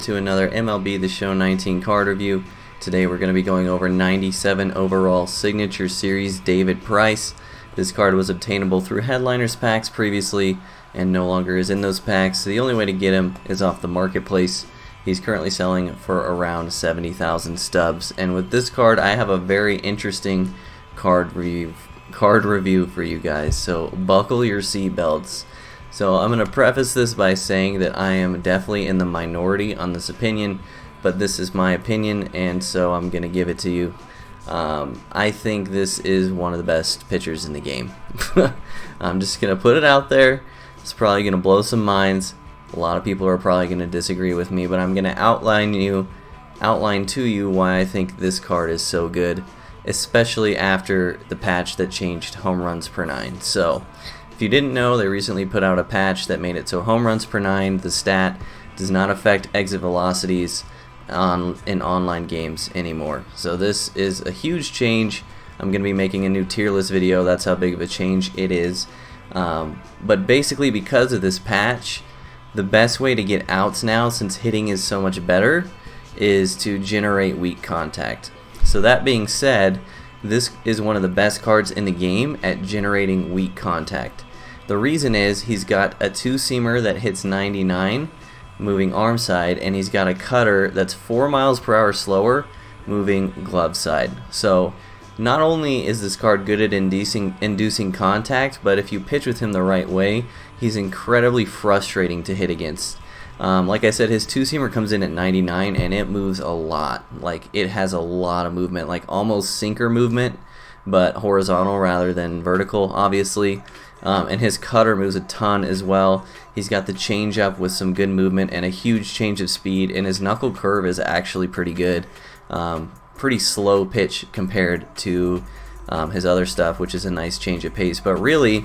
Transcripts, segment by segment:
to another MLB The Show 19 card review. Today we're going to be going over 97 overall Signature Series David Price. This card was obtainable through Headliners packs previously and no longer is in those packs. So the only way to get him is off the marketplace. He's currently selling for around 70,000 stubs. And with this card, I have a very interesting card review for you guys. So buckle your seatbelts. So I'm going to preface this by saying that I am definitely in the minority on this opinion, but this is my opinion, and so I'm going to give it to you. I think this is one of the best pitchers in the game. I'm just going to put it out there. It's probably going to blow some minds. A lot of people are probably going to disagree with me, but I'm going to outline to you why I think this card is so good, especially after the patch that changed home runs per 9. So if you didn't know, they recently put out a patch that made it so home runs per 9, the stat, does not affect exit velocities in online games anymore. So this is a huge change. I'm going to be making a new tier list video. That's how big of a change it is. But basically, because of this patch, the best way to get outs now, since hitting is so much better, is to generate weak contact. So that being said, this is one of the best cards in the game at generating weak contact. The reason is he's got a two-seamer that hits 99 moving arm side, and he's got a cutter that's 4 miles per hour slower moving glove side. So not only is this card good at inducing contact, but if you pitch with him the right way, he's incredibly frustrating to hit against. Like I said, his two-seamer comes in at 99 and it moves a lot. Like, it has a lot of movement, like almost sinker movement, but horizontal rather than vertical, obviously. And his cutter moves a ton as well. He's got the changeup with some good movement and a huge change of speed, and his knuckle curve is actually pretty good. Pretty slow pitch compared to his other stuff, which is a nice change of pace. But really,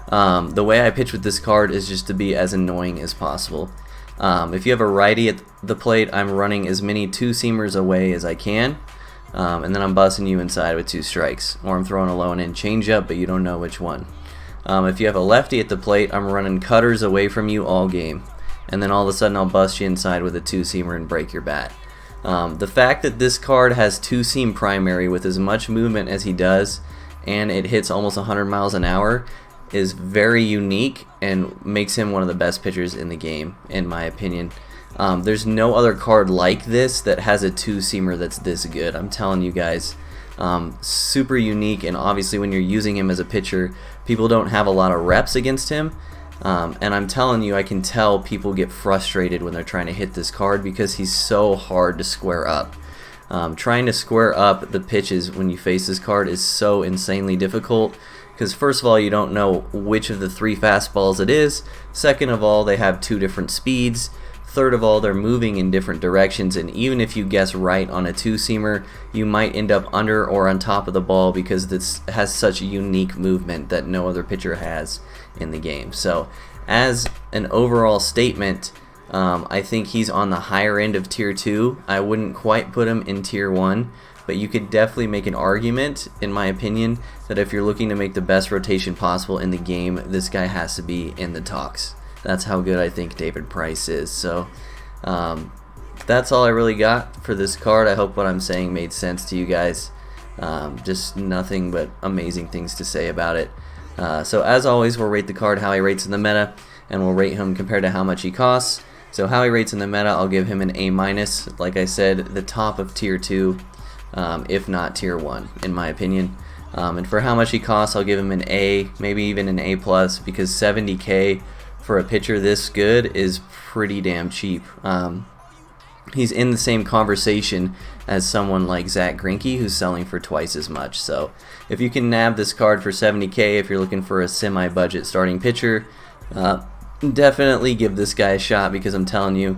the way I pitch with this card is just to be as annoying as possible. If you have a righty at the plate, I'm running as many two-seamers away as I can. And then I'm busting you inside with 2 strikes, or I'm throwing a low and in changeup, but you don't know which one. If you have a lefty at the plate, I'm running cutters away from you all game, and then all of a sudden I'll bust you inside with a 2-seamer and break your bat. The fact that this card has 2-seam primary with as much movement as he does, and it hits almost 100 miles an hour, is very unique and makes him one of the best pitchers in the game, in my opinion. There's no other card like this that has a 2-seamer that's this good. I'm telling you guys, super unique, and obviously when you're using him as a pitcher, people don't have a lot of reps against him, and I'm telling you, I can tell people get frustrated when they're trying to hit this card because he's so hard to square up. Trying to square up the pitches when you face this card is so insanely difficult, because first of all, you don't know which of the 3 fastballs it is. Second of all, they have 2 different speeds. Third of all, they're moving in different directions, and even if you guess right on a 2-seamer, you might end up under or on top of the ball because this has such a unique movement that no other pitcher has in the game. So as an overall statement, I think he's on the higher end of Tier 2. I wouldn't quite put him in Tier 1, but you could definitely make an argument, in my opinion, that if you're looking to make the best rotation possible in the game, this guy has to be in the talks. That's how good I think David Price is. So that's all I really got for this card. I hope what I'm saying made sense to you guys. Just nothing but amazing things to say about it. So as always, we'll rate the card how he rates in the meta, and we'll rate him compared to how much he costs. So how he rates in the meta, I'll give him an A-. Like I said, the top of Tier 2, if not Tier 1, in my opinion. And for how much he costs, I'll give him an A, maybe even an A+, because $70K for a pitcher this good is pretty damn cheap. He's in the same conversation as someone like Zach Greinke, who's selling for twice as much. So if you can nab this card for $70K, if you're looking for a semi-budget starting pitcher, definitely give this guy a shot, because I'm telling you,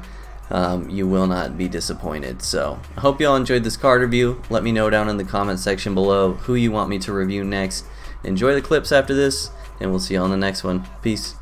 you will not be disappointed. So I hope you all enjoyed this card review. Let me know down in the comment section below who you want me to review next. Enjoy the clips after this, and we'll see you on the next one. Peace.